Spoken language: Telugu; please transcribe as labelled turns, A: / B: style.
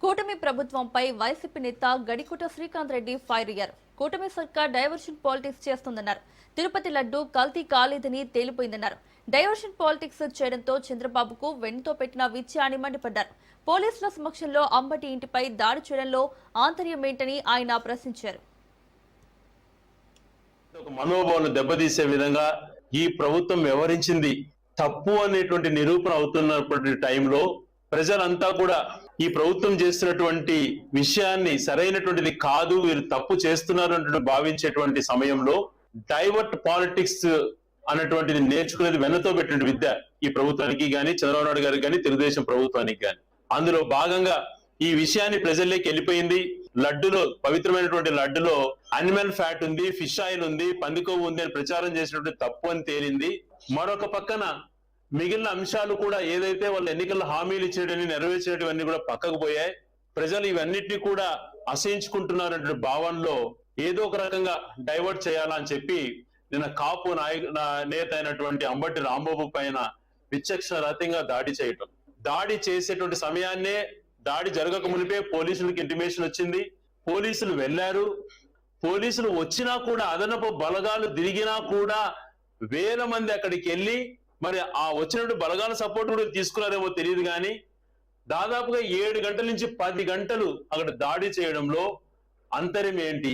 A: కూటమి ప్రభుత్వంపై వైసీపీ నేత గడికోట శ్రీకాంత్ రెడ్డి ఫైర్ అయ్యారు. కూటమి సర్కార్ డైవర్షన్ పాలిటిక్స్ చేస్తుందన్నారు. తిరుపతి లడ్డు కల్తీ కాలేదని తేలిపోయిందన్నారు. డైవర్షన్ పాలిటిక్స్ చేయడంతో చంద్రబాబుకు వెన్నుతో పెట్టిన విజయాన్ని మండిపడ్డారు. పోలీసుల సమక్షంలో అంబటి ఇంటిపై దాడి చేయడంలో ఆంతర్యమేంటని ఆయన ప్రశ్నించారు.
B: మనోభావాలను దెబ్బతీసే విధంగా ఈ ప్రభుత్వం వ్యవహరించింది తప్పు అనేటువంటి నిరూపణ అవుతున్నటువంటి టైంలో ప్రజలంతా కూడా ఈ ప్రభుత్వం చేస్తున్నటువంటి విషయాన్ని సరైనటువంటిది కాదు, వీరు తప్పు చేస్తున్నారు అంటూ భావించేటువంటి సమయంలో డైవర్ట్ పాలిటిక్స్ అన్నటువంటిది నేర్చుకునేది వెన్నతో పెట్టిన విద్య ఈ ప్రభుత్వానికి గాని, చంద్రబాబు నాయుడు గారికి గాని, తెలుగుదేశం ప్రభుత్వానికి గాని. అందులో భాగంగా ఈ విషయాన్ని ప్రజల్లోకి వెళ్ళిపోయింది. లడ్డులో, పవిత్రమైనటువంటి లడ్డులో అనిమల్ ఫ్యాట్ ఉంది, ఫిష్ ఆయిల్ ఉంది, పందికొవ్వు ఉంది అని ప్రచారం చేసినటువంటి తప్పు అని తేలింది. మరొక పక్కన మిగిలిన అంశాలు కూడా ఏదైతే వాళ్ళు ఎన్నికల్లో హామీలు ఇచ్చేటన్ని నెరవేర్చేటివన్నీ కూడా పక్కకు పోయాయి. ప్రజలు ఇవన్నిటిని కూడా అసహించుకుంటున్నారనే భావనలో ఏదో ఒక రకంగా డైవర్ట్ చేయాలని చెప్పి నిన్న కాపు నేత అయినటువంటి అంబటి రాంబాబు పైన విచక్షణరహితంగా దాడి చేయటం. దాడి చేసేటువంటి సమయాన్నే, దాడి జరగక మునిపే పోలీసులకు ఇంటిమేషన్ వచ్చింది. పోలీసులు వెళ్లారు. పోలీసులు వచ్చినా కూడా, అదనపు బలగాలు తిరిగినా కూడా వేల మంది అక్కడికి వెళ్ళి మరి ఆ వచ్చినట్టు బలగాల సపోర్ట్ కూడా తీసుకున్నారేమో తెలియదు కానీ దాదాపుగా 7 గంటల నుంచి 10 గంటలు అక్కడ దాడి చేయడంలో అంతర్యం ఏంటి?